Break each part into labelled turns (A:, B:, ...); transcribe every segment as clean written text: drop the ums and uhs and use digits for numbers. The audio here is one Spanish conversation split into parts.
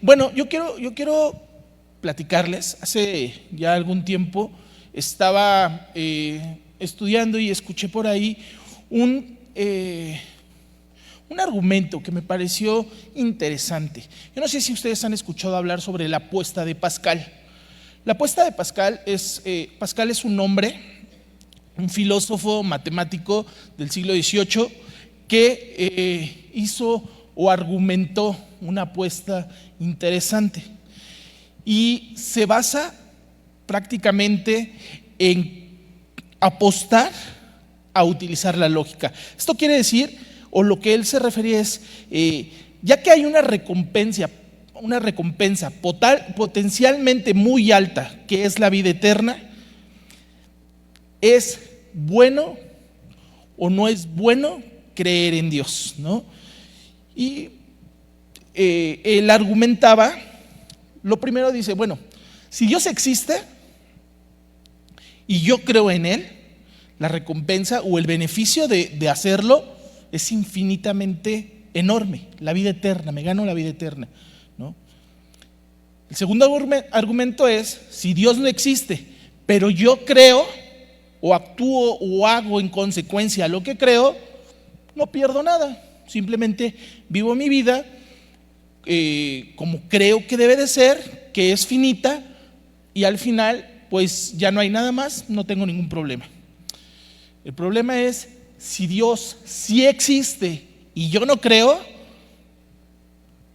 A: Bueno, yo quiero platicarles. Hace ya algún tiempo estaba estudiando y escuché por ahí un argumento que me pareció interesante. Yo no sé si ustedes han escuchado hablar sobre la apuesta de Pascal. La apuesta de Pascal es un hombre, un filósofo matemático del siglo XVIII que hizo o argumentó una apuesta interesante y se basa prácticamente en apostar a utilizar la lógica. Esto quiere decir, o lo que él se refería es, ya que hay una recompensa potencialmente muy alta, que es la vida eterna, ¿es bueno o no es bueno creer en Dios, ¿no? Y él argumentaba, lo primero dice, bueno, si Dios existe y yo creo en Él, la recompensa o el beneficio de hacerlo es infinitamente enorme, la vida eterna, me gano la vida eterna, ¿no? El segundo argumento es, si Dios no existe, pero yo creo o actúo o hago en consecuencia lo que creo, no pierdo nada, simplemente vivo mi vida como creo que debe de ser, que es finita, y al final pues ya no hay nada más, no tengo ningún problema. El problema es, si Dios sí existe y yo no creo,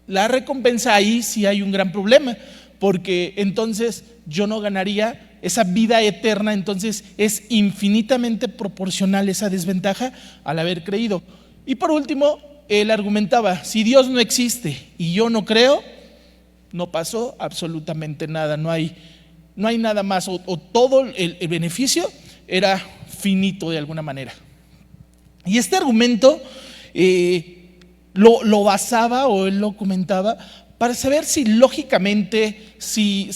A: la recompensa ahí sí hay un gran problema, porque entonces yo no ganaría esa vida eterna, entonces es infinitamente proporcional esa desventaja al haber creído. Y por último, él argumentaba, si Dios no existe y yo no creo, no pasó absolutamente nada, no hay nada más, o todo el beneficio era finito de alguna manera. Y este argumento lo basaba, o él lo comentaba para saber si lógicamente, si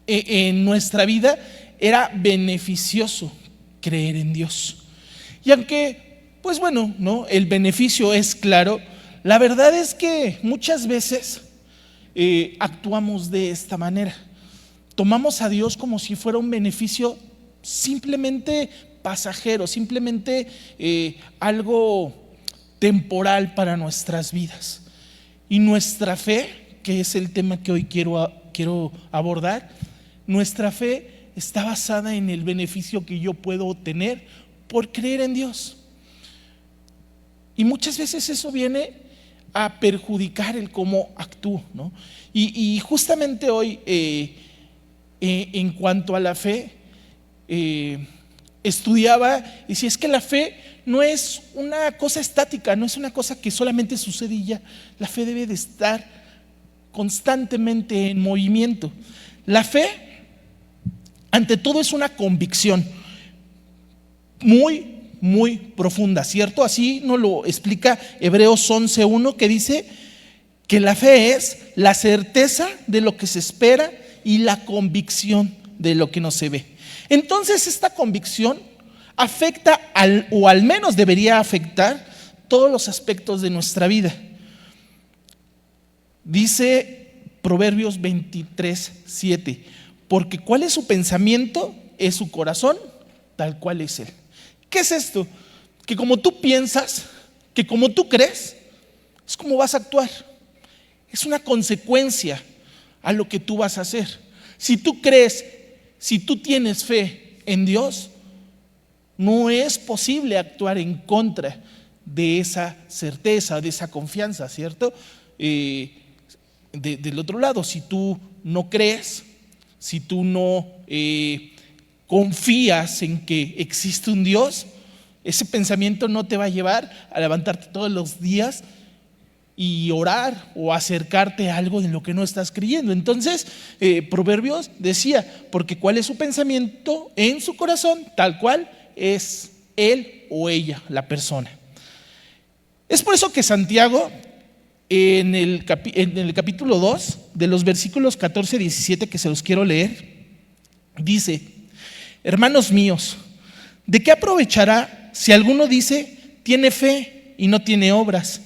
A: en nuestra vida era beneficioso creer en Dios. Y aunque, pues bueno, ¿no?, el beneficio es claro, la verdad es que muchas veces actuamos de esta manera. Tomamos a Dios como si fuera un beneficio simplemente pasajero, simplemente algo temporal para nuestras vidas. Y nuestra fe, que es el tema que hoy quiero abordar, nuestra fe está basada en el beneficio que yo puedo obtener por creer en Dios. Y muchas veces eso viene a perjudicar el cómo actúo, ¿no? Y justamente hoy, en cuanto a la fe, estudiaba y si es que la fe no es una cosa estática, no es una cosa que solamente sucede y ya. La fe debe de estar constantemente en movimiento. La fe, ante todo, es una convicción muy profunda, ¿cierto? Así nos lo explica Hebreos 11:1, que dice que la fe es la certeza de lo que se espera y la convicción de lo que no se ve. Entonces esta convicción afecta o al menos debería afectar todos los aspectos de nuestra vida. Dice Proverbios 23:7, porque cuál es su pensamiento, es su corazón, tal cual es él. ¿Qué es esto? Que como tú piensas, que como tú crees, es como vas a actuar. Es una consecuencia a lo que tú vas a hacer. Si tú crees, si tú tienes fe en Dios, no es posible actuar en contra de esa certeza, de esa confianza, ¿cierto? Del otro lado, si tú no crees, si tú no confías en que existe un Dios, ese pensamiento no te va a llevar a levantarte todos los días y orar o acercarte a algo en lo que no estás creyendo. Entonces, Proverbios decía, porque cuál es su pensamiento en su corazón, tal cual es él o ella, la persona. Es por eso que Santiago, en el capítulo 2, de los versículos 14-17, que se los quiero leer, dice: hermanos míos, ¿de qué aprovechará si alguno dice tiene fe y no tiene obras?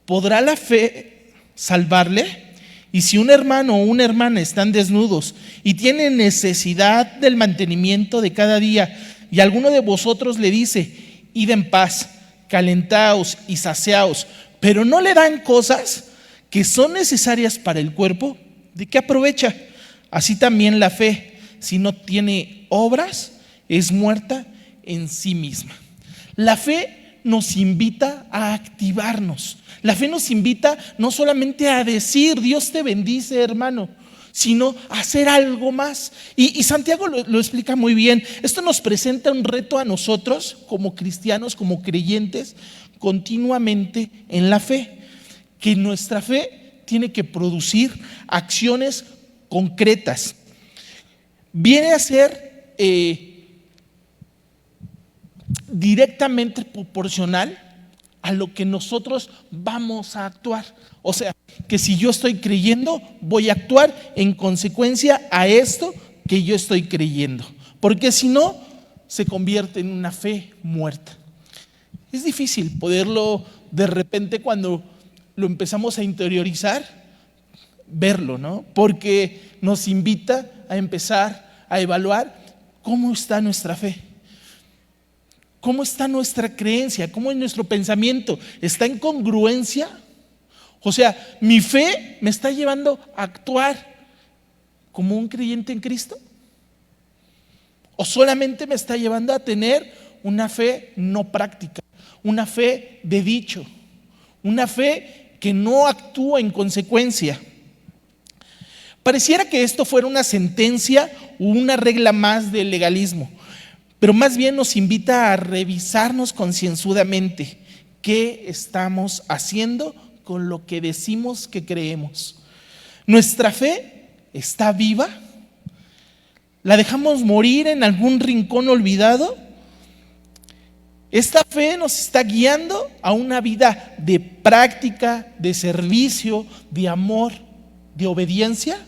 A: ¿Podrá la fe salvarle? Y si un hermano o una hermana están desnudos y tienen necesidad del mantenimiento de cada día, y alguno de vosotros le dice, id en paz, calentaos y saciaos, pero no le dan cosas que son necesarias para el cuerpo, ¿de qué aprovecha? Así también la fe, si no tiene obras, es muerta en sí misma. La fe nos invita a activarnos. La fe nos invita no solamente a decir, Dios te bendice, hermano, sino a hacer algo más. Y Santiago lo explica muy bien. Esto nos presenta un reto a nosotros como cristianos, como creyentes, continuamente en la fe. Que nuestra fe tiene que producir acciones concretas. Viene a ser directamente proporcional a lo que nosotros vamos a actuar. O sea, que si yo estoy creyendo, voy a actuar en consecuencia a esto que yo estoy creyendo. Porque si no, se convierte en una fe muerta. Es difícil poderlo de repente cuando lo empezamos a interiorizar, verlo, ¿no? Porque nos invita a empezar a evaluar cómo está nuestra fe. ¿Cómo está nuestra creencia? ¿Cómo es nuestro pensamiento? ¿Está en congruencia? O sea, ¿mi fe me está llevando a actuar como un creyente en Cristo? ¿O solamente me está llevando a tener una fe no práctica? Una fe de dicho. Una fe que no actúa en consecuencia. Pareciera que esto fuera una sentencia o una regla más del legalismo. Pero más bien nos invita a revisarnos concienzudamente qué estamos haciendo con lo que decimos que creemos. ¿Nuestra fe está viva? ¿La dejamos morir en algún rincón olvidado? ¿Esta fe nos está guiando a una vida de práctica, de servicio, de amor, de obediencia?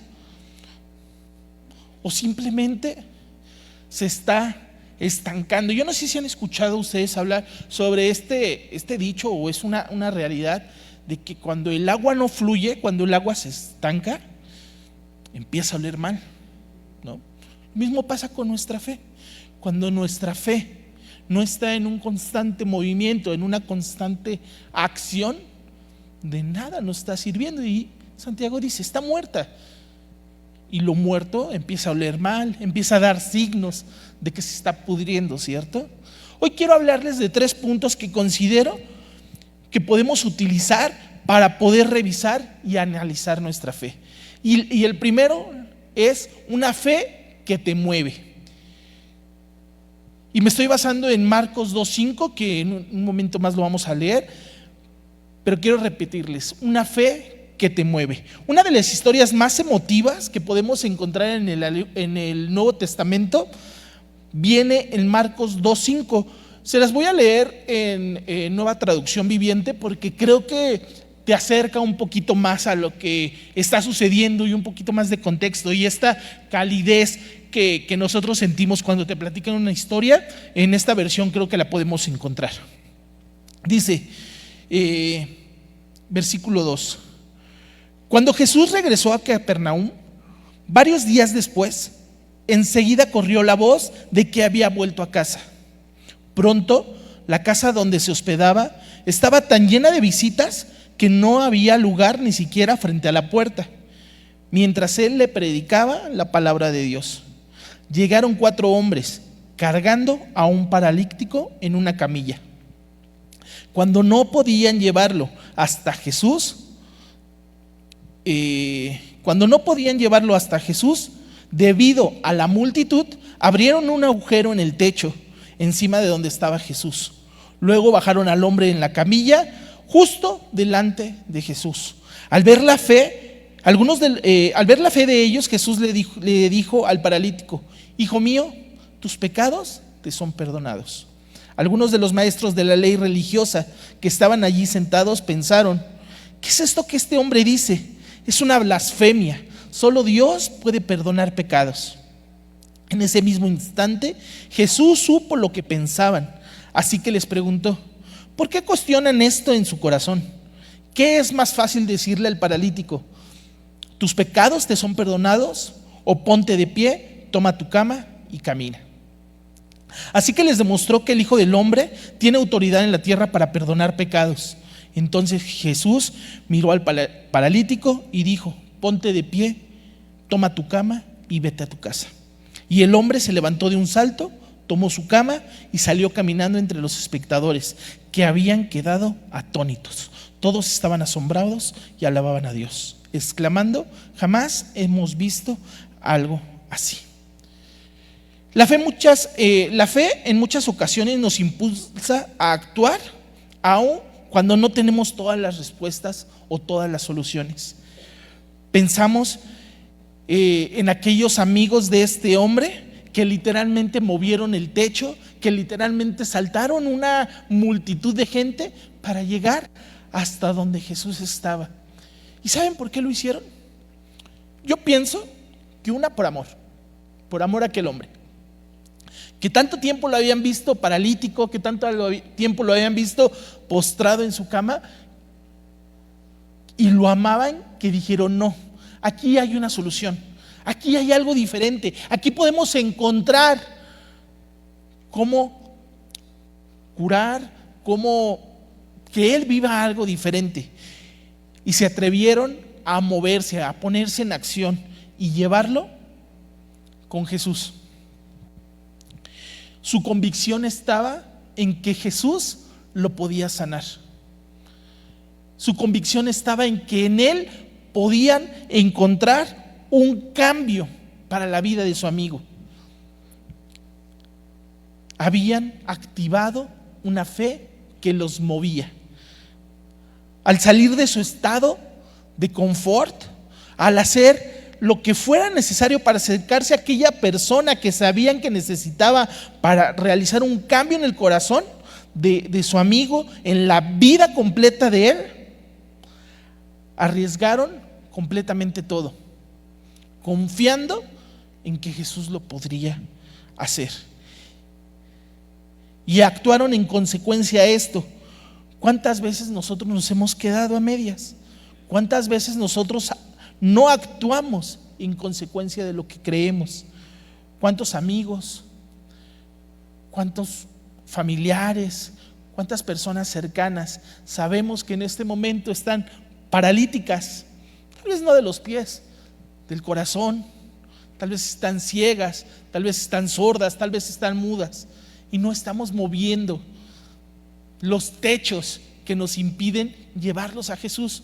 A: ¿O simplemente se está estancando? Yo no sé si han escuchado ustedes hablar sobre este dicho, o es una realidad, de que cuando el agua no fluye, cuando el agua se estanca, empieza a oler mal, ¿no? Lo mismo pasa con nuestra fe. Cuando nuestra fe no está en un constante movimiento, en una constante acción, de nada nos está sirviendo. Y Santiago dice, está muerta. Y lo muerto empieza a oler mal, empieza a dar signos de que se está pudriendo, ¿cierto? Hoy quiero hablarles de 3 puntos que considero que podemos utilizar para poder revisar y analizar nuestra fe. Y el primero es una fe que te mueve. Y me estoy basando en Marcos 2:5, que en un momento más lo vamos a leer, pero quiero repetirles, una fe que te mueve. Una de las historias más emotivas que podemos encontrar en el Nuevo Testamento viene en Marcos 2:5. Se las voy a leer en Nueva Traducción Viviente porque creo que te acerca un poquito más a lo que está sucediendo y un poquito más de contexto, y esta calidez que nosotros sentimos cuando te platican una historia, en esta versión creo que la podemos encontrar. Dice, versículo 2: Cuando Jesús regresó a Capernaum, varios días después, enseguida corrió la voz de que había vuelto a casa. Pronto, la casa donde se hospedaba estaba tan llena de visitas que no había lugar ni siquiera frente a la puerta, mientras él le predicaba la palabra de Dios. Llegaron 4 hombres cargando a un paralítico en una camilla. Cuando no podían llevarlo hasta Jesús, debido a la multitud, abrieron un agujero en el techo encima de donde estaba Jesús. Luego bajaron al hombre en la camilla justo delante de Jesús. Al ver la fe de ellos, Jesús le dijo al paralítico: Hijo mío, tus pecados te son perdonados. Algunos de los maestros de la ley religiosa que estaban allí sentados pensaron: ¿qué es esto que este hombre dice? Es una blasfemia. Solo Dios puede perdonar pecados. En ese mismo instante, Jesús supo lo que pensaban, así que les preguntó: ¿por qué cuestionan esto en su corazón? ¿Qué es más fácil decirle al paralítico? ¿Tus pecados te son perdonados? ¿O ponte de pie, toma tu cama y camina? Así que les demostró que el Hijo del Hombre tiene autoridad en la tierra para perdonar pecados. Entonces Jesús miró al paralítico y dijo: ponte de pie, toma tu cama y vete a tu casa. Y el hombre se levantó de un salto, tomó su cama y salió caminando entre los espectadores, que habían quedado atónitos. Todos estaban asombrados y alababan a Dios, exclamando: jamás hemos visto algo así. La fe en muchas ocasiones nos impulsa a actuar, aun cuando no tenemos todas las respuestas o todas las soluciones. Pensamos en aquellos amigos de este hombre que literalmente movieron el techo, que literalmente saltaron una multitud de gente para llegar hasta donde Jesús estaba. ¿Y saben por qué lo hicieron? Yo pienso que por amor a aquel hombre, que tanto tiempo lo habían visto paralítico, que tanto tiempo lo habían visto postrado en su cama, y lo amaban, que dijeron: no, aquí hay una solución, aquí hay algo diferente, aquí podemos encontrar cómo curar, cómo que Él viva algo diferente. Y se atrevieron a moverse, a ponerse en acción y llevarlo con Jesús. Su convicción estaba en que Jesús lo podía sanar. Su convicción estaba en que en Él podían encontrar un cambio para la vida de su amigo. Habían activado una fe que los movía. Al salir de su estado de confort, al hacer lo que fuera necesario para acercarse a aquella persona que sabían que necesitaba para realizar un cambio en el corazón de su amigo, en la vida completa de él, arriesgaron completamente todo, confiando en que Jesús lo podría hacer. Y actuaron en consecuencia a esto. ¿Cuántas veces nosotros nos hemos quedado a medias? ¿Cuántas veces nosotros no actuamos en consecuencia de lo que creemos? ¿Cuántos amigos, cuántos familiares, cuántas personas cercanas sabemos que en este momento están paralíticas? Tal vez no de los pies, del corazón. Tal vez están ciegas, tal vez están sordas, tal vez están mudas, y no estamos moviendo los techos que nos impiden llevarlos a Jesús.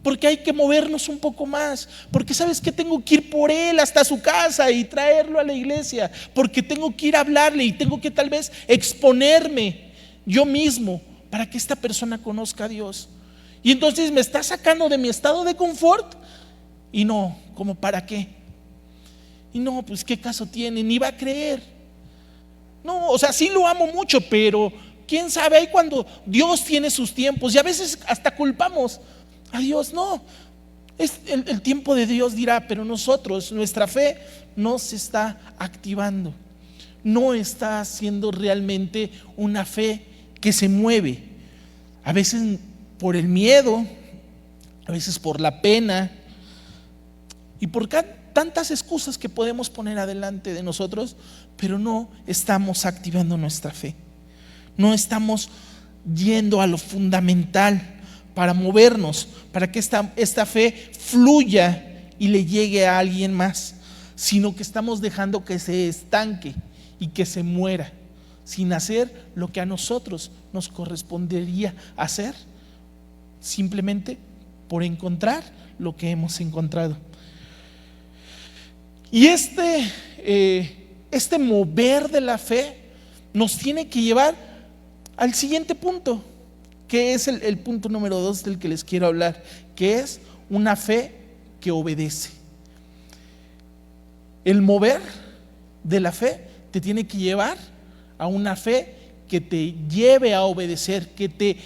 A: Porque hay que movernos un poco más, porque sabes que tengo que ir por él hasta su casa y traerlo a la iglesia, porque tengo que ir a hablarle y tengo que tal vez exponerme yo mismo para que esta persona conozca a Dios. Y entonces me está sacando de mi estado de confort, y no, ¿como para qué? Y no, pues qué caso tiene, ni va a creer. No, o sea, sí lo amo mucho, pero quién sabe, ahí cuando Dios tiene sus tiempos, y a veces hasta culpamos a Dios. No, es el tiempo de Dios dirá, pero nuestra fe no se está activando, no está siendo realmente una fe que se mueve, a veces por el miedo, a veces por la pena y por tantas excusas que podemos poner adelante de nosotros, pero no estamos activando nuestra fe, no estamos yendo a lo fundamental para movernos, para que esta fe fluya y le llegue a alguien más, sino que estamos dejando que se estanque y que se muera, sin hacer lo que a nosotros nos correspondería hacer, simplemente por encontrar lo que hemos encontrado. Y este mover de la fe nos tiene que llevar al siguiente punto, que es el punto número 2 del que les quiero hablar, que es una fe que obedece. El mover de la fe te tiene que llevar a una fe que te lleve a obedecer, que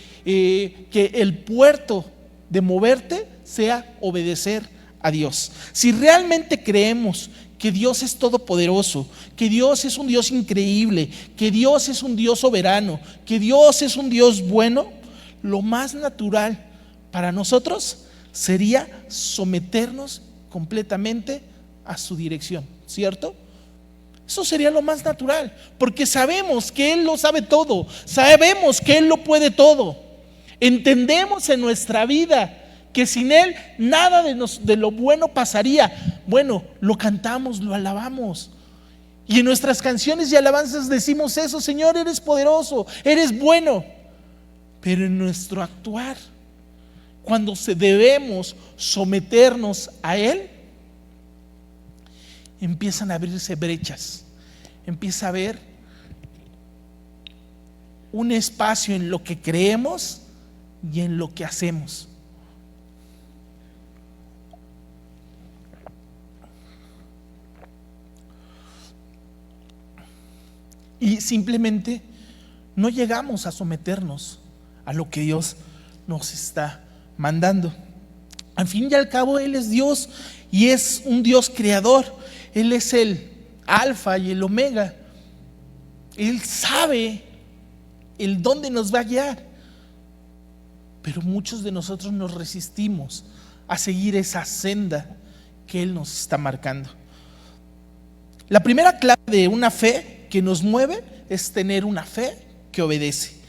A: el puerto de moverte sea obedecer a Dios. Si realmente creemos que Dios es todopoderoso, que Dios es un Dios increíble, que Dios es un Dios soberano, que Dios es un Dios bueno, lo más natural para nosotros sería someternos completamente a su dirección, ¿cierto? Eso sería lo más natural, porque sabemos que Él lo sabe todo, sabemos que Él lo puede todo. Entendemos en nuestra vida que sin Él nada de lo bueno pasaría. Bueno, lo cantamos, lo alabamos. Y en nuestras canciones y alabanzas decimos eso: Señor, eres poderoso, eres bueno. Pero en nuestro actuar, cuando debemos someternos a Él, empiezan a abrirse brechas, empieza a haber un espacio en lo que creemos y en lo que hacemos. Y simplemente no llegamos a someternos a lo que Dios nos está mandando. Al fin y al cabo, Él es Dios y es un Dios creador. Él es el alfa y el omega. Él sabe el dónde nos va a guiar. Pero muchos de nosotros nos resistimos a seguir esa senda que Él nos está marcando. La primera clave de una fe que nos mueve es tener una fe que obedece.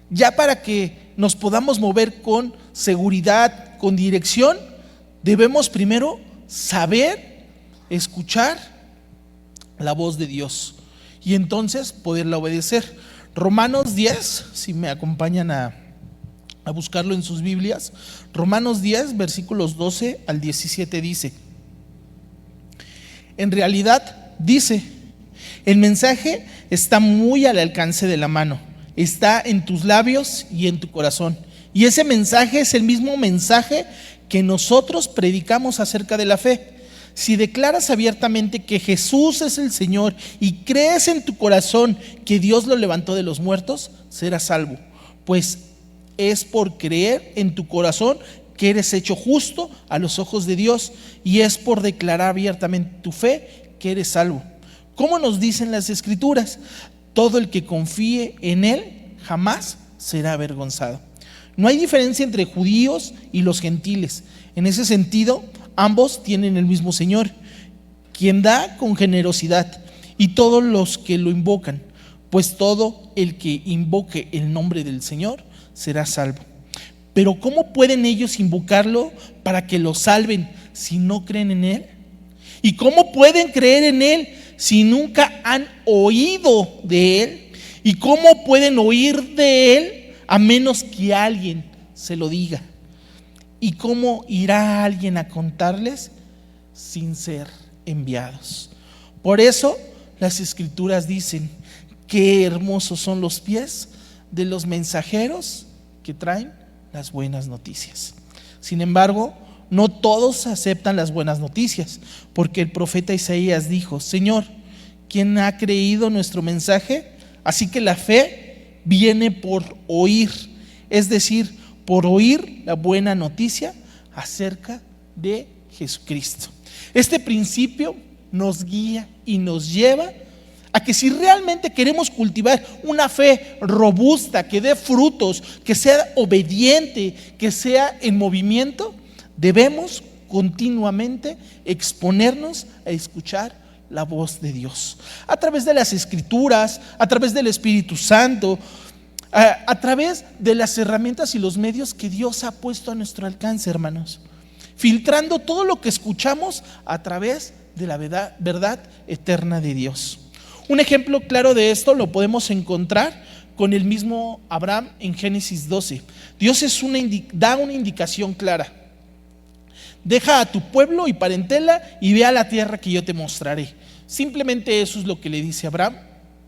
A: Ya para que nos podamos mover con seguridad, con dirección, debemos primero saber escuchar la voz de Dios y entonces poderla obedecer. Romanos 10, si me acompañan a buscarlo en sus Biblias, Romanos 10, versículos 12 al 17 dice: en realidad, dice, el mensaje está muy al alcance de la mano, está en tus labios y en tu corazón. Y ese mensaje es el mismo mensaje que nosotros predicamos acerca de la fe. Si declaras abiertamente que Jesús es el Señor y crees en tu corazón que Dios lo levantó de los muertos, serás salvo. Pues es por creer en tu corazón que eres hecho justo a los ojos de Dios, y es por declarar abiertamente tu fe que eres salvo. Como nos dicen las Escrituras, todo el que confíe en Él jamás será avergonzado. No hay diferencia entre judíos y los gentiles. En ese sentido, ambos tienen el mismo Señor, quien da con generosidad, y todos los que lo invocan, pues todo el que invoque el nombre del Señor será salvo. Pero ¿cómo pueden ellos invocarlo para que lo salven si no creen en Él? ¿Y cómo pueden creer en Él si nunca han oído de Él? ¿Y cómo pueden oír de Él a menos que alguien se lo diga? ¿Y cómo irá alguien a contarles sin ser enviados? Por eso las Escrituras dicen: qué hermosos son los pies de los mensajeros que traen las buenas noticias. Sin embargo, no todos aceptan las buenas noticias, porque el profeta Isaías dijo: Señor, ¿quién ha creído nuestro mensaje? Así que la fe viene por oír, es decir, por oír la buena noticia acerca de Jesucristo. Este principio nos guía y nos lleva a que si realmente queremos cultivar una fe robusta, que dé frutos, que sea obediente, que sea en movimiento, debemos continuamente exponernos a escuchar la voz de Dios a través de las Escrituras, a través del Espíritu Santo, a través de las herramientas y los medios que Dios ha puesto a nuestro alcance, hermanos, filtrando todo lo que escuchamos a través de la verdad eterna de Dios. Un ejemplo claro de esto lo podemos encontrar con el mismo Abraham en Génesis 12. Dios da una indicación clara: deja a tu pueblo y parentela y ve a la tierra que yo te mostraré. Simplemente eso es lo que le dice Abraham,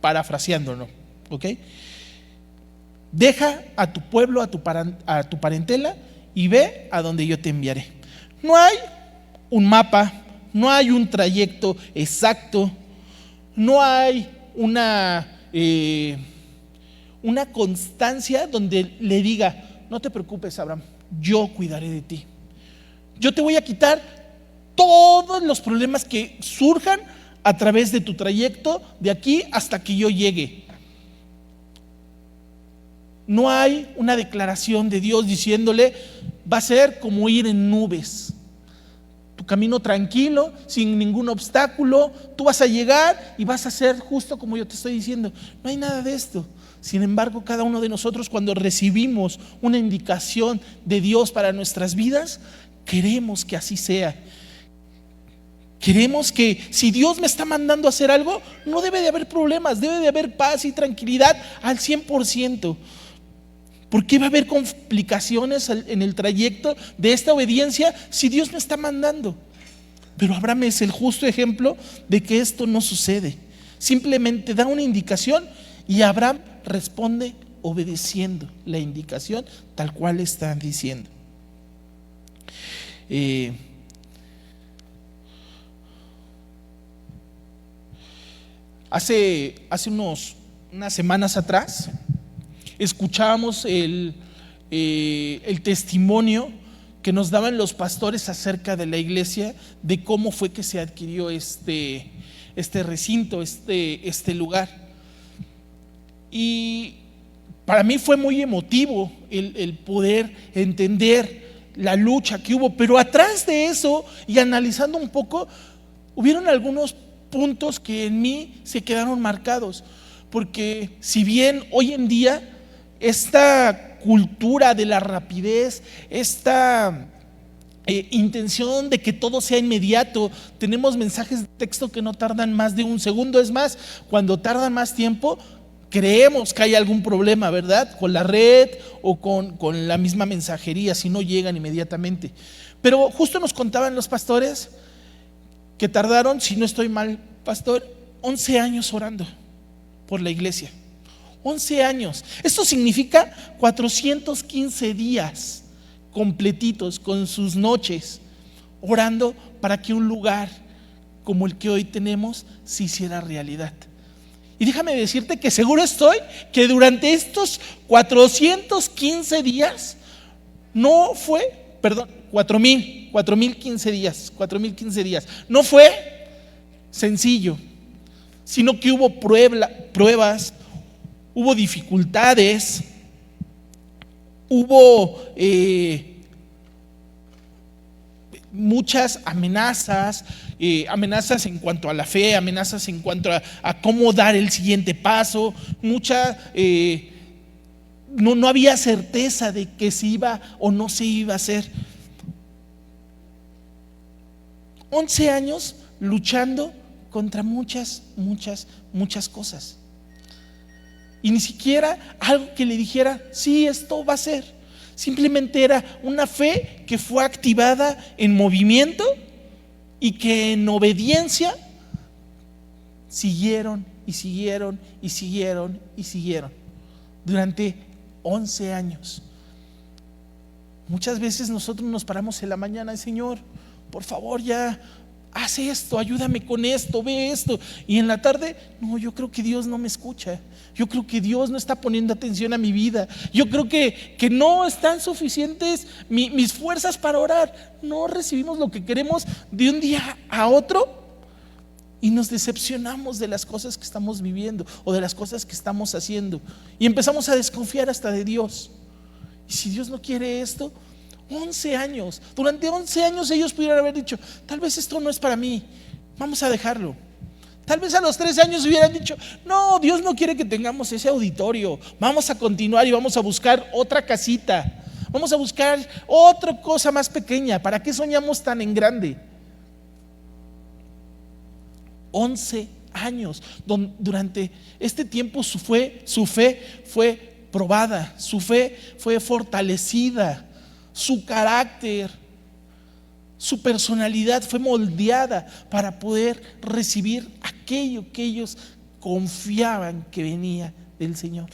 A: parafraseándolo, ¿ok? Deja a tu pueblo, a tu parentela y ve a donde yo te enviaré. No hay un mapa, no hay un trayecto exacto, no hay una constancia donde le diga: no te preocupes, Abraham, yo cuidaré de ti. Yo te voy a quitar todos los problemas que surjan a través de tu trayecto de aquí hasta que yo llegue. No hay una declaración de Dios diciéndole, va a ser como ir en nubes. Tu camino tranquilo, sin ningún obstáculo, tú vas a llegar y vas a ser justo como yo te estoy diciendo. No hay nada de esto. Sin embargo, cada uno de nosotros, cuando recibimos una indicación de Dios para nuestras vidas, queremos que así sea. Queremos que si Dios me está mandando a hacer algo, no debe de haber problemas, debe de haber paz y tranquilidad al 100%. ¿Por qué va a haber complicaciones en el trayecto de esta obediencia si Dios me está mandando? Pero Abraham es el justo ejemplo de que esto no sucede. Simplemente da una indicación y Abraham responde obedeciendo la indicación tal cual está diciendo. Hace unas semanas atrás escuchábamos el testimonio que nos daban los pastores acerca de la iglesia, de cómo fue que se adquirió este recinto, este lugar. Y para mí fue muy emotivo el poder entender la lucha que hubo, pero atrás de eso, y analizando un poco, hubieron algunos puntos que en mí se quedaron marcados, porque si bien hoy en día esta cultura de la rapidez, esta intención de que todo sea inmediato, tenemos mensajes de texto que no tardan más de un segundo, es más, cuando tardan más tiempo, creemos que hay algún problema, ¿verdad? Con la red o con la misma mensajería, si no llegan inmediatamente. Pero justo nos contaban los pastores que tardaron, si no estoy mal, pastor, 11 años orando por la iglesia. 11 años. Esto significa 415 días completitos con sus noches orando para que un lugar como el que hoy tenemos se hiciera realidad. Y déjame decirte que seguro estoy que durante estos 415 días no fue, perdón, 4,015 días, no fue sencillo, sino que hubo pruebas, hubo dificultades, hubo muchas amenazas, amenazas en cuanto a la fe, amenazas en cuanto a cómo dar el siguiente paso, no había certeza de que se iba o no se iba a hacer. 11 años luchando contra muchas cosas. Y ni siquiera algo que le dijera, sí, esto va a ser. Simplemente era una fe que fue activada en movimiento y que en obediencia siguieron durante 11 años. Muchas veces nosotros nos paramos en la mañana, Señor, por favor ya haz esto, ayúdame con esto, ve esto. Y en la tarde, no, yo creo que Dios no me escucha. Yo creo que Dios no está poniendo atención a mi vida. Yo creo que no están suficientes mis fuerzas para orar. No recibimos lo que queremos de un día a otro y nos decepcionamos de las cosas que estamos viviendo o de las cosas que estamos haciendo. Y empezamos a desconfiar hasta de Dios. Y si Dios no quiere esto, 11 años, durante 11 años ellos pudieron haber dicho, tal vez esto no es para mí, vamos a dejarlo. Tal vez a los 3 años hubieran dicho, no, Dios no quiere que tengamos ese auditorio, vamos a continuar y vamos a buscar otra casita, vamos a buscar otra cosa más pequeña. ¿Para qué soñamos tan en grande? 11 años, durante este tiempo su fe fue probada, su fe fue fortalecida, su carácter, su personalidad fue moldeada para poder recibir aquello que ellos confiaban que venía del Señor.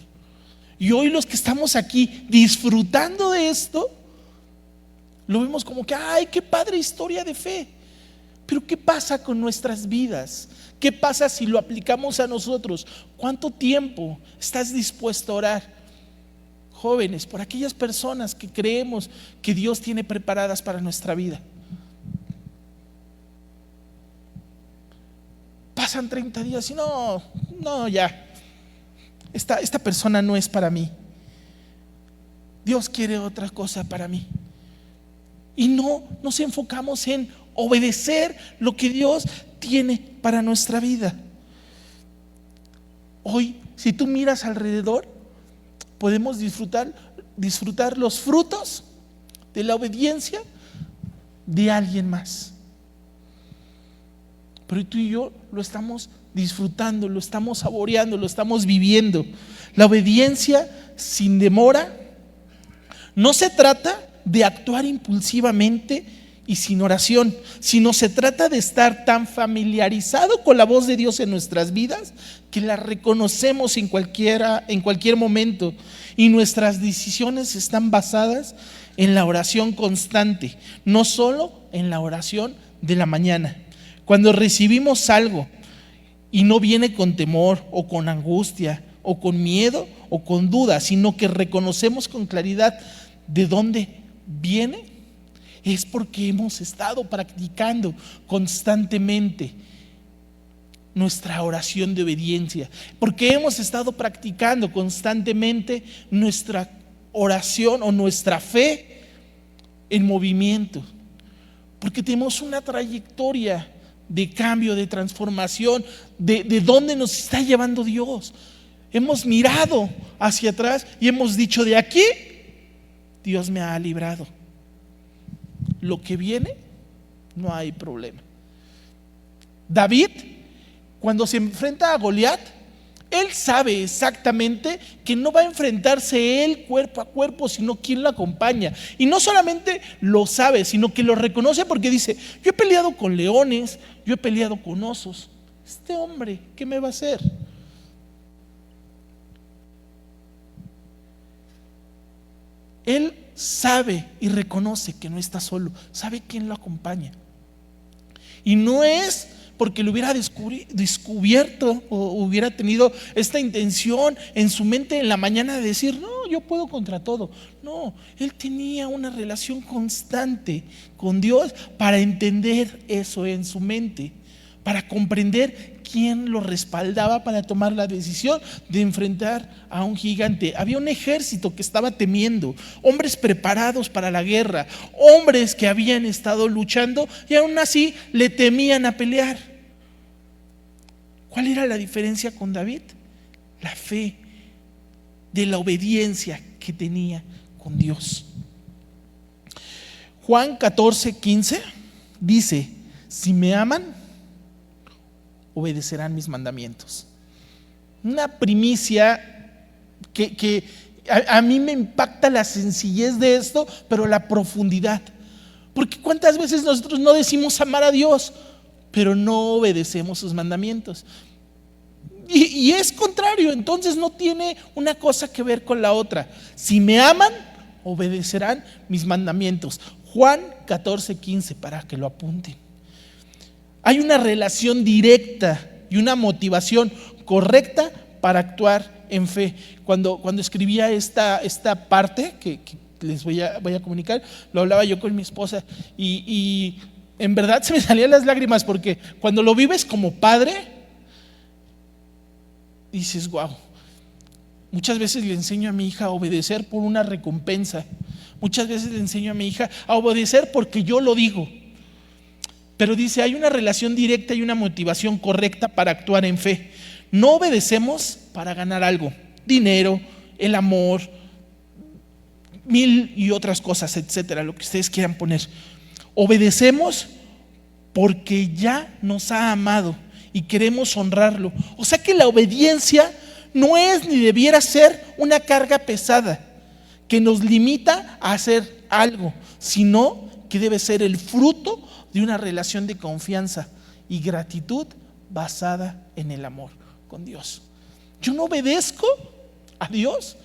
A: Y hoy los que estamos aquí disfrutando de esto, lo vemos como que, ay, qué padre historia de fe. Pero ¿qué pasa con nuestras vidas? ¿Qué pasa si lo aplicamos a nosotros? ¿Cuánto tiempo estás dispuesto a orar? Jóvenes, por aquellas personas que creemos que Dios tiene preparadas para nuestra vida. Pasan 30 días y no, ya, esta persona no es para mí. Dios quiere otra cosa para mí. Y no nos enfocamos en obedecer lo que Dios tiene para nuestra vida. Hoy, si tú miras alrededor, podemos disfrutar los frutos de la obediencia de alguien más. Pero tú y yo lo estamos disfrutando, lo estamos saboreando, lo estamos viviendo. La obediencia sin demora no se trata de actuar impulsivamente y sin oración, sino se trata de estar tan familiarizado con la voz de Dios en nuestras vidas que la reconocemos en cualquier momento, y nuestras decisiones están basadas en la oración constante, no solo en la oración de la mañana. Cuando recibimos algo y no viene con temor o con angustia o con miedo o con duda, sino que reconocemos con claridad de dónde viene, es porque hemos estado practicando constantemente nuestra oración de obediencia, porque hemos estado practicando constantemente nuestra oración o nuestra fe en movimiento, porque tenemos una trayectoria de cambio, de transformación, de dónde nos está llevando Dios. Hemos mirado hacia atrás y hemos dicho: de aquí Dios me ha librado. Lo que viene, no hay problema. David, cuando se enfrenta a Goliat, él sabe exactamente que no va a enfrentarse él cuerpo a cuerpo, sino quien lo acompaña. Y no solamente lo sabe, sino que lo reconoce, porque dice: yo he peleado con leones, yo he peleado con osos. Este hombre, ¿qué me va a hacer? Él sabe y reconoce que no está solo, sabe quién lo acompaña. Y no es porque lo hubiera descubierto o hubiera tenido esta intención en su mente en la mañana de decir: no, yo puedo contra todo. No, él tenía una relación constante con Dios para entender eso en su mente, para comprender quién lo respaldaba para tomar la decisión de enfrentar a un gigante. Había un ejército que estaba temiendo, hombres preparados para la guerra, hombres que habían estado luchando y aún así le temían a pelear. ¿Cuál era la diferencia con David? La fe de la obediencia que tenía con Dios. Juan 14:15 dice: si me aman, obedecerán mis mandamientos. Una primicia que a mí me impacta la sencillez de esto, pero la profundidad. Porque cuántas veces nosotros no decimos amar a Dios, pero no obedecemos sus mandamientos. Y es contrario, entonces no tiene una cosa que ver con la otra. Si me aman, obedecerán mis mandamientos. Juan 14:15, para que lo apunten. Hay una relación directa y una motivación correcta para actuar en fe. Cuando escribía esta parte que les voy a comunicar, lo hablaba yo con mi esposa y en verdad se me salían las lágrimas, porque cuando lo vives como padre, dices: wow. Muchas veces le enseño a mi hija a obedecer por una recompensa. Muchas veces le enseño a mi hija a obedecer porque yo lo digo. Pero dice: hay una relación directa y una motivación correcta para actuar en fe. No obedecemos para ganar algo, dinero, el amor, mil y otras cosas, etcétera, lo que ustedes quieran poner. Obedecemos porque ya nos ha amado y queremos honrarlo. O sea que la obediencia no es ni debiera ser una carga pesada que nos limita a hacer algo, sino que debe ser el fruto de una relación de confianza y gratitud basada en el amor con Dios. Yo no obedezco a Dios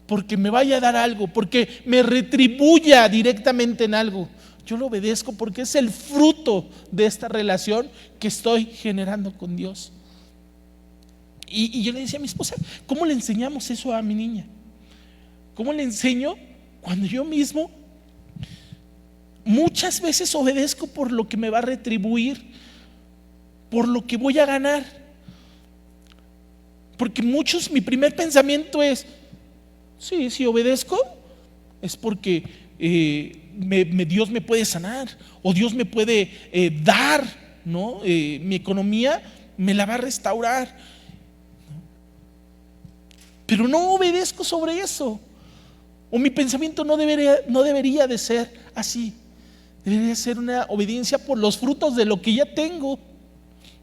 A: porque me vaya a dar algo, porque me retribuya directamente en algo. Yo lo obedezco porque es el fruto de esta relación que estoy generando con Dios. Y yo le decía a mi esposa: ¿cómo le enseñamos eso a mi niña? ¿Cómo le enseño cuando yo mismo muchas veces obedezco por lo que me va a retribuir, por lo que voy a ganar? Porque mi primer pensamiento es: sí, obedezco, es porque Dios me puede sanar, o Dios me puede dar, ¿no? Mi economía me la va a restaurar. Pero no obedezco sobre eso, o mi pensamiento no debería de ser así. Debería ser una obediencia por los frutos de lo que ya tengo,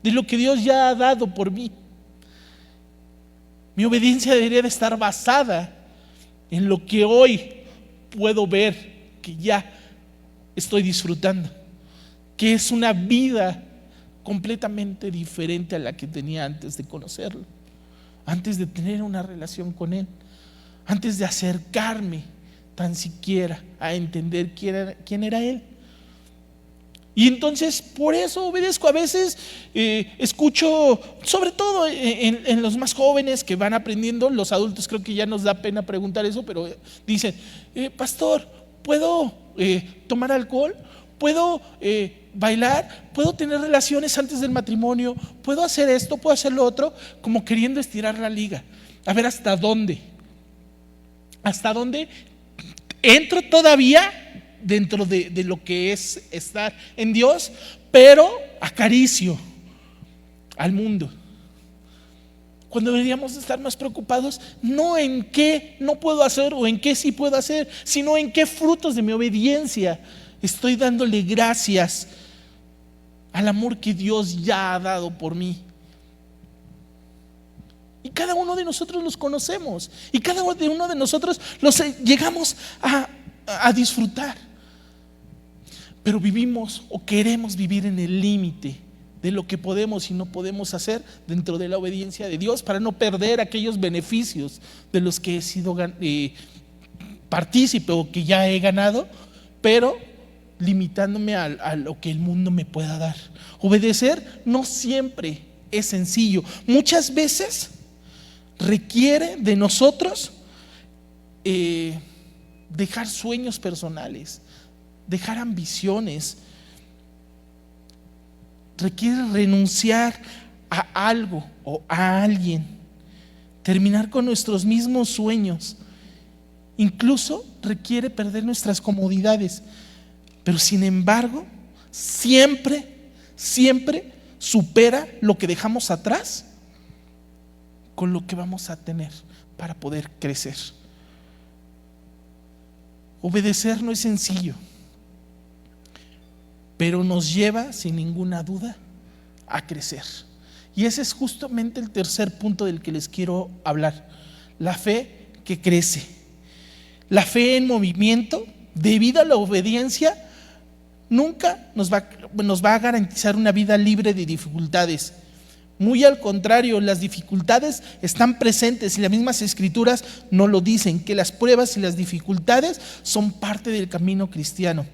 A: de lo que Dios ya ha dado por mí. Mi obediencia debería de estar basada en lo que hoy puedo ver que ya estoy disfrutando, que es una vida completamente diferente a la que tenía antes de conocerlo, antes de tener una relación con Él, antes de acercarme tan siquiera a entender quién era Él. Y entonces por eso obedezco. A veces escucho, sobre todo en los más jóvenes que van aprendiendo. Los adultos creo que ya nos da pena preguntar eso, pero dicen, pastor, ¿puedo tomar alcohol? ¿Puedo bailar? ¿Puedo tener relaciones antes del matrimonio? ¿Puedo hacer esto? ¿Puedo hacer lo otro? Como queriendo estirar la liga, a ver hasta dónde entro todavía dentro de lo que es estar en Dios, pero acaricio al mundo. Cuando deberíamos estar más preocupados no en qué no puedo hacer o en qué sí puedo hacer, sino en qué frutos de mi obediencia estoy dándole gracias al amor que Dios ya ha dado por mí. Y cada uno de nosotros los conocemos, y cada uno de nosotros los llegamos a disfrutar. Pero vivimos o queremos vivir en el límite de lo que podemos y no podemos hacer dentro de la obediencia de Dios, para no perder aquellos beneficios de los que he sido partícipe o que ya he ganado, pero limitándome a lo que el mundo me pueda dar. Obedecer no siempre es sencillo. Muchas veces requiere de nosotros dejar sueños personales, dejar ambiciones. Requiere renunciar a algo o a alguien, terminar con nuestros mismos sueños. Incluso requiere perder nuestras comodidades, pero sin embargo siempre supera lo que dejamos atrás con lo que vamos a tener para poder crecer. Obedecer no es sencillo, pero nos lleva sin ninguna duda a crecer. Y ese es justamente el tercer punto del que les quiero hablar: la fe que crece. La fe en movimiento, debido a la obediencia, nunca nos va a garantizar una vida libre de dificultades. Muy al contrario, las dificultades están presentes y las mismas escrituras nos lo dicen, que las pruebas y las dificultades son parte del camino cristiano.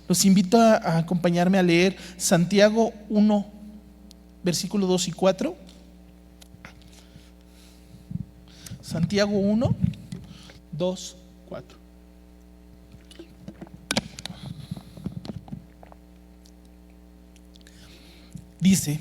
A: Los invito a acompañarme a leer Santiago 1, versículo 2 y 4. Santiago 1, 2, 4. Dice: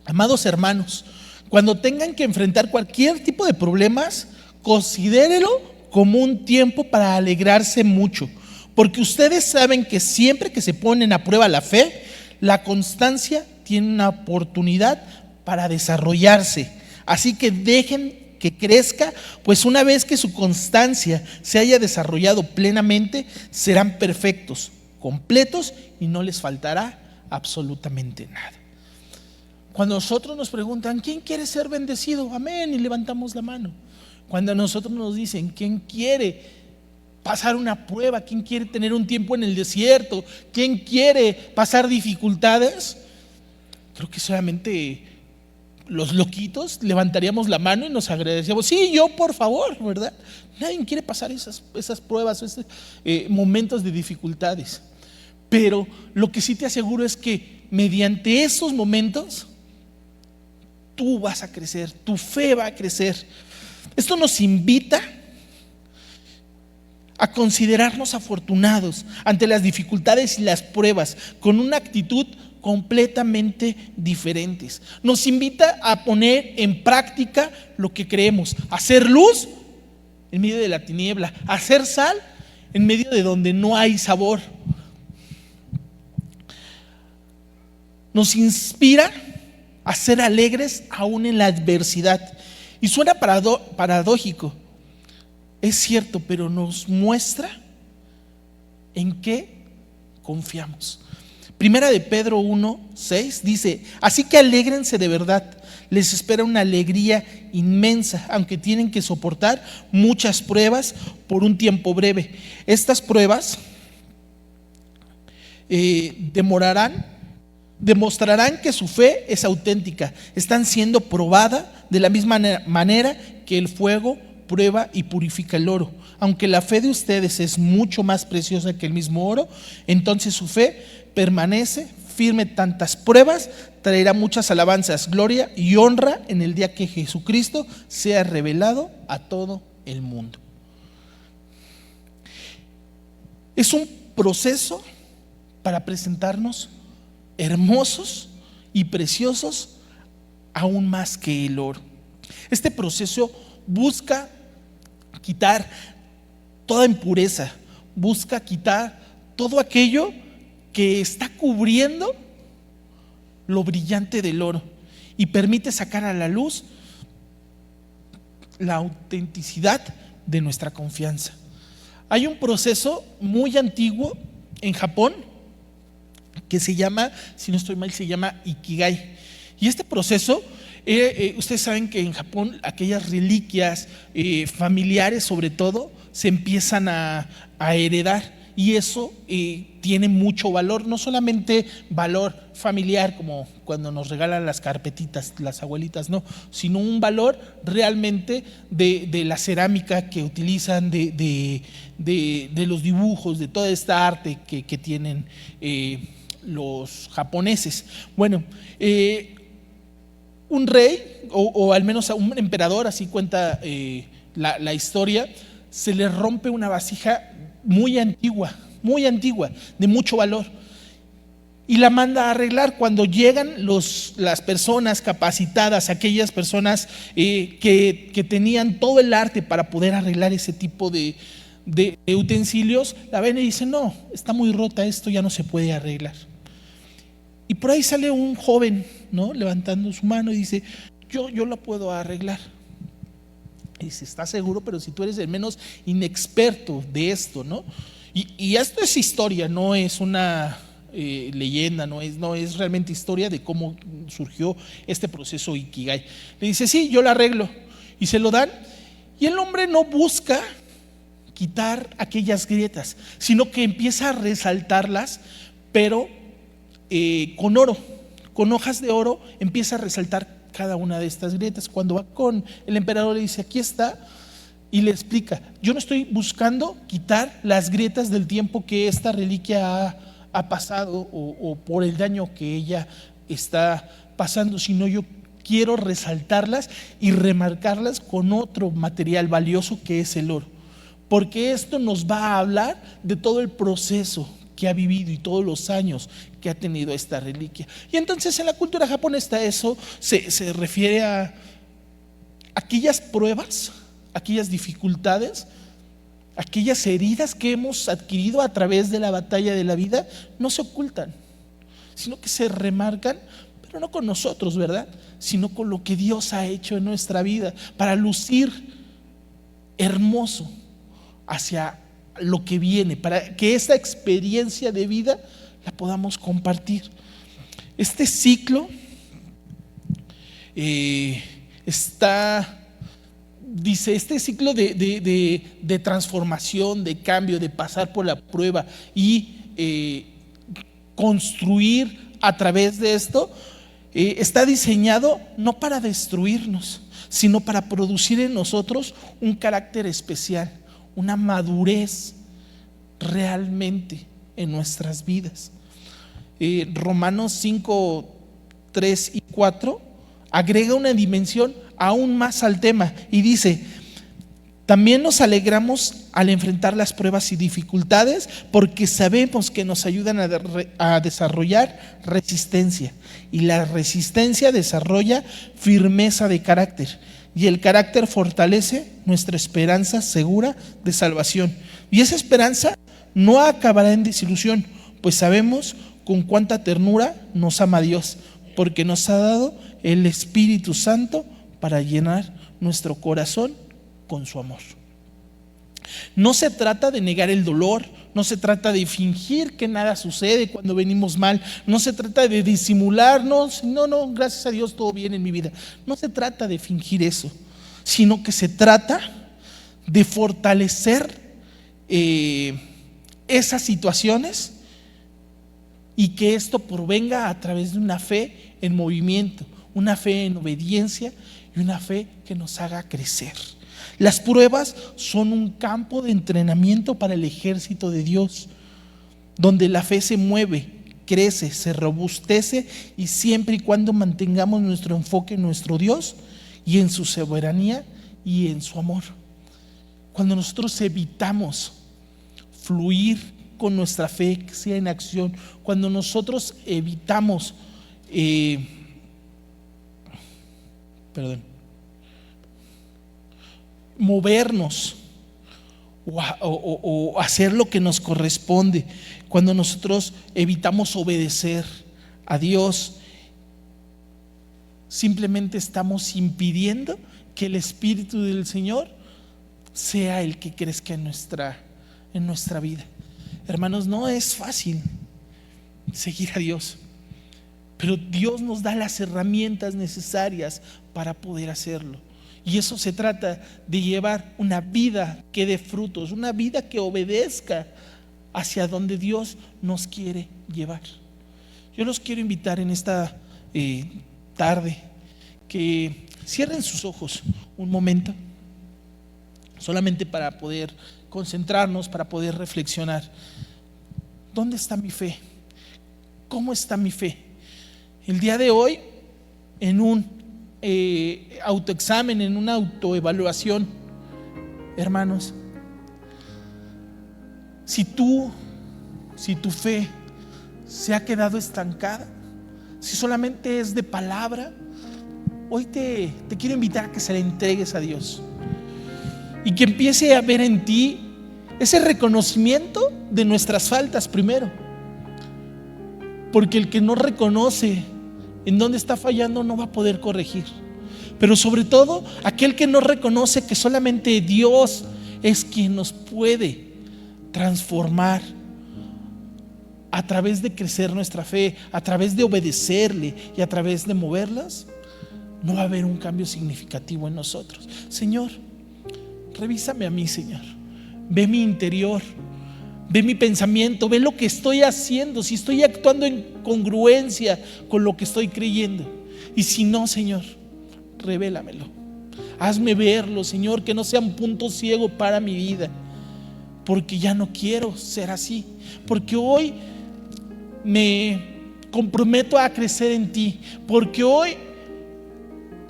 A: amados hermanos, cuando tengan que enfrentar cualquier tipo de problemas, considérelo como un tiempo para alegrarse mucho, porque ustedes saben que siempre que se ponen a prueba la fe, la constancia tiene una oportunidad para desarrollarse. Así que dejen que crezca, pues una vez que su constancia se haya desarrollado plenamente, serán perfectos, completos y no les faltará absolutamente nada. Cuando nosotros nos preguntan, ¿quién quiere ser bendecido? Amén, y levantamos la mano. Cuando a nosotros nos dicen, ¿quién quiere pasar una prueba? ¿Quién quiere tener un tiempo en el desierto? ¿Quién quiere pasar dificultades? Creo que solamente los loquitos levantaríamos la mano y nos agradecíamos. Sí, yo, por favor, ¿verdad? Nadie quiere pasar esas pruebas, esos momentos de dificultades. Pero lo que sí te aseguro es que mediante esos momentos tú vas a crecer, tu fe va a crecer. Esto nos invita a considerarnos afortunados ante las dificultades y las pruebas, con una actitud completamente diferentes. Nos invita a poner en práctica lo que creemos, a ser luz en medio de la tiniebla, a ser sal en medio de donde no hay sabor. Nos inspira a ser alegres aún en la adversidad. Y suena paradójico, es cierto, pero nos muestra en qué confiamos. Primera de Pedro 1:6 dice: así que alégrense de verdad, les espera una alegría inmensa, aunque tienen que soportar muchas pruebas por un tiempo breve. Estas pruebas demostrarán que su fe es auténtica. Están siendo probada de la misma manera que el fuego prueba y purifica el oro. Aunque la fe de ustedes es mucho más preciosa que el mismo oro, entonces su fe permanece firme. Tantas pruebas traerá muchas alabanzas, gloria y honra en el día que Jesucristo sea revelado a todo el mundo. Es un proceso para presentarnos hermosos y preciosos aún más que el oro. Este proceso busca quitar toda impureza, busca quitar todo aquello que está cubriendo lo brillante del oro y permite sacar a la luz la autenticidad de nuestra confianza. Hay un proceso muy antiguo en Japón que se llama, si no estoy mal, se llama Ikigai. Y este proceso, ustedes saben que en Japón aquellas reliquias familiares sobre todo se empiezan a heredar, y eso tiene mucho valor, no solamente valor familiar como cuando nos regalan las carpetitas las abuelitas, no, sino un valor realmente de la cerámica que utilizan, de los dibujos, de toda esta arte que tienen los japoneses. Bueno, un rey o al menos a un emperador, así cuenta la historia, se le rompe una vasija muy antigua, de mucho valor, y la manda a arreglar. Cuando llegan las personas capacitadas, aquellas personas que tenían todo el arte para poder arreglar ese tipo de utensilios, la ven y dicen: no, está muy rota, esto ya no se puede arreglar. Y por ahí sale un joven, ¿no?, levantando su mano y dice: yo la puedo arreglar. Y dice: ¿estás seguro? Pero si tú eres el menos inexperto de esto, ¿no? Y esto es historia, no es una leyenda, no es realmente historia de cómo surgió este proceso Ikigai. Le dice: sí, yo la arreglo. Y se lo dan. Y el hombre no busca quitar aquellas grietas, sino que empieza a resaltarlas, pero con oro, con hojas de oro, empieza a resaltar cada una de estas grietas. Cuando va con el emperador le dice: aquí está, y le explica: yo no estoy buscando quitar las grietas del tiempo que esta reliquia ha pasado o por el daño que ella está pasando, sino yo quiero resaltarlas y remarcarlas con otro material valioso que es el oro, porque esto nos va a hablar de todo el proceso que ha vivido y todos los años que ha tenido esta reliquia. Y entonces en la cultura japonesa eso se refiere a aquellas pruebas, aquellas dificultades, aquellas heridas que hemos adquirido a través de la batalla de la vida. No se ocultan, sino que se remarcan, pero no con nosotros, ¿verdad?, sino con lo que Dios ha hecho en nuestra vida, para lucir hermoso hacia lo que viene, para que esta experiencia de vida la podamos compartir. Este ciclo este ciclo de transformación, de cambio, de pasar por la prueba y construir a través de esto, está diseñado no para destruirnos, sino para producir en nosotros un carácter especial, una madurez realmente en nuestras vidas. Romanos 5, 3 y 4 agrega una dimensión aún más al tema y dice: también nos alegramos al enfrentar las pruebas y dificultades, porque sabemos que nos ayudan a desarrollar resistencia, y la resistencia desarrolla firmeza de carácter, y el carácter fortalece nuestra esperanza segura de salvación. Y esa esperanza no acabará en desilusión, pues sabemos con cuánta ternura nos ama Dios, porque nos ha dado el Espíritu Santo para llenar nuestro corazón con su amor. No se trata de negar el dolor, no se trata de fingir que nada sucede cuando venimos mal, no se trata de disimularnos, no, gracias a Dios todo bien en mi vida. No se trata de fingir eso, sino que se trata de fortalecer esas situaciones y que esto provenga a través de una fe en movimiento, una fe en obediencia y una fe que nos haga crecer. Las pruebas son un campo de entrenamiento para el ejército de Dios, donde la fe se mueve, crece, se robustece, y siempre y cuando mantengamos nuestro enfoque en nuestro Dios y en su soberanía y en su amor. Cuando nosotros evitamos fluir con nuestra fe, que sea en acción, cuando nosotros evitamos movernos o hacer lo que nos corresponde, cuando nosotros evitamos obedecer a Dios, simplemente estamos impidiendo que el Espíritu del Señor sea el que crezca en nuestra vida. Hermanos, no es fácil seguir a Dios, pero Dios nos da las herramientas necesarias para poder hacerlo. Y eso se trata de llevar una vida que dé frutos, una vida que obedezca hacia donde Dios nos quiere llevar. Yo los quiero invitar en esta tarde que cierren sus ojos un momento, solamente para poder concentrarnos, para poder reflexionar. ¿Dónde está mi fe? ¿Cómo está mi fe? El día de hoy, en un autoexamen, en una autoevaluación, hermanos, si tu fe se ha quedado estancada, si solamente es de palabra, hoy te quiero invitar a que se la entregues a Dios y que empiece a ver en ti ese reconocimiento de nuestras faltas primero, porque el que no reconoce en dónde está fallando no va a poder corregir. Pero sobre todo, aquel que no reconoce que solamente Dios es quien nos puede transformar a través de crecer nuestra fe, a través de obedecerle y a través de moverlas, no va a haber un cambio significativo en nosotros. Señor, revísame a mí, Señor. Ve mi interior, ve mi pensamiento, ve lo que estoy haciendo, si estoy actuando en congruencia con lo que estoy creyendo. Y si no, Señor, revélamelo. Hazme verlo, Señor, que no sea un punto ciego para mi vida, porque ya no quiero ser así. Porque hoy me comprometo a crecer en ti, porque hoy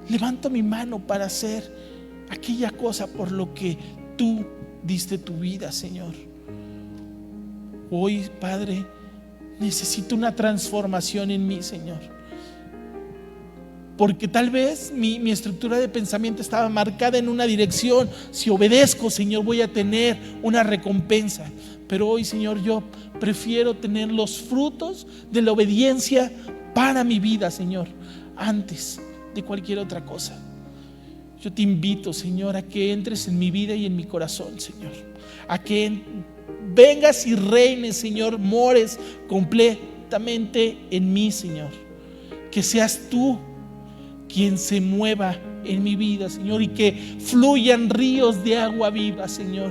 A: levanto mi mano para hacer aquella cosa por lo que tú diste tu vida, Señor. Hoy, Padre, necesito una transformación en mí, Señor, porque tal vez mi estructura de pensamiento estaba marcada en una dirección. Si obedezco, Señor, voy a tener una recompensa. Pero hoy, Señor, yo prefiero tener los frutos de la obediencia para mi vida, Señor, antes de cualquier otra cosa. Yo te invito, Señor, a que entres en mi vida y en mi corazón, Señor, a que vengas y reines, Señor, mores completamente en mí, Señor. Que seas tú quien se mueva en mi vida, Señor, y que fluyan ríos de agua viva, Señor,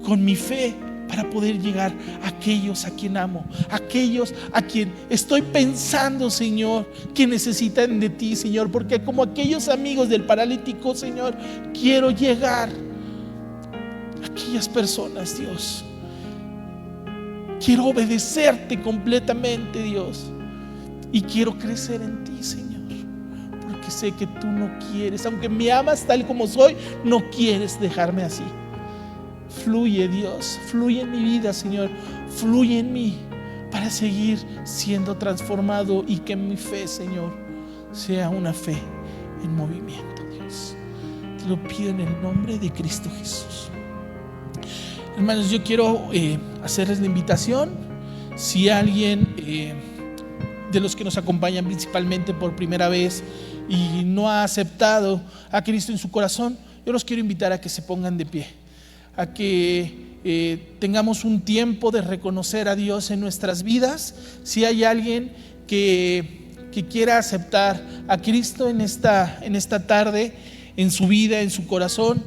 A: con mi fe, para poder llegar a aquellos a quien amo, aquellos a quien estoy pensando, Señor, que necesitan de ti, Señor, porque como aquellos amigos del paralítico, Señor, quiero llegar a aquellas personas, Dios. Quiero obedecerte completamente, Dios, y quiero crecer en ti, Señor, porque sé que tú no quieres, aunque me amas tal como soy, no quieres dejarme así. Fluye, Dios, fluye en mi vida, Señor, fluye en mí para seguir siendo transformado y que mi fe, Señor, sea una fe en movimiento, Dios. lo pido en el nombre de Cristo Jesús. Hermanos, yo quiero hacerles la invitación. Si alguien de los que nos acompañan principalmente por primera vez y no ha aceptado a Cristo en su corazón, yo los quiero invitar a que se pongan de pie, a que tengamos un tiempo de reconocer a Dios en nuestras vidas. Si hay alguien que quiera aceptar a Cristo en esta tarde, en su vida, en su corazón,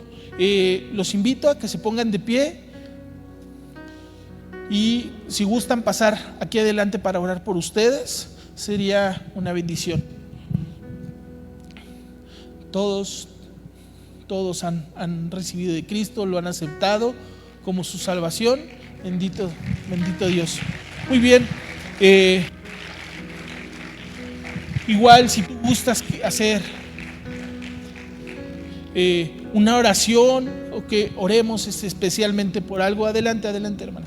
A: los invito a que se pongan de pie. Y si gustan pasar aquí adelante para orar por ustedes, sería una bendición. Todos han recibido de Cristo, lo han aceptado como su salvación. Bendito Dios. Muy bien. Igual, si tú gustas hacer una oración o que oremos especialmente por algo, adelante, hermana.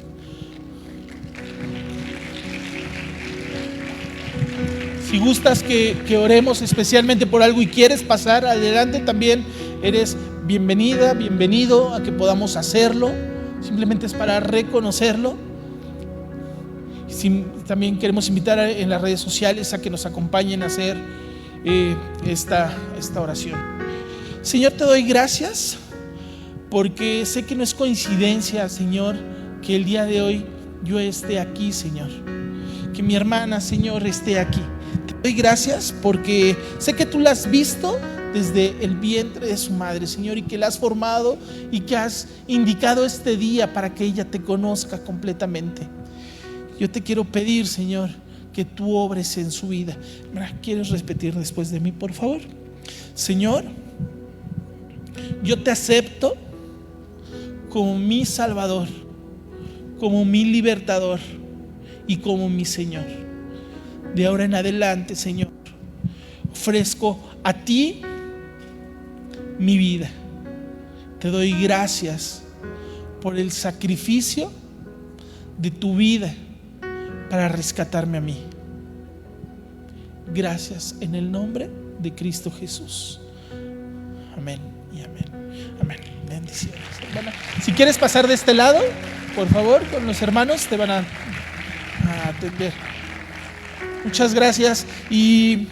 A: Si gustas que oremos especialmente por algo y quieres pasar adelante, también eres bienvenida, bienvenido a que podamos hacerlo. Simplemente es para reconocerlo. También queremos invitar en las redes sociales a que nos acompañen a hacer esta oración. Señor, te doy gracias porque sé que no es coincidencia, Señor, que el día de hoy yo esté aquí, Señor. Que mi hermana, Señor, esté aquí. Te doy gracias porque sé que tú la has visto desde el vientre de su madre, Señor, y que la has formado y que has indicado este día para que ella te conozca completamente. Yo te quiero pedir, Señor, que tú obres en su vida. ¿Quieres repetir después de mí, por favor? Señor, yo te acepto como mi Salvador, como mi libertador y como mi Señor. De ahora en adelante, Señor, ofrezco a ti mi vida. Te doy gracias por el sacrificio de tu vida para rescatarme a mí. Gracias en el nombre de Cristo Jesús. Amén y amén. Amén. Bendiciones, hermana. Si quieres pasar de este lado, por favor, con los hermanos te van a atender. Muchas gracias. Y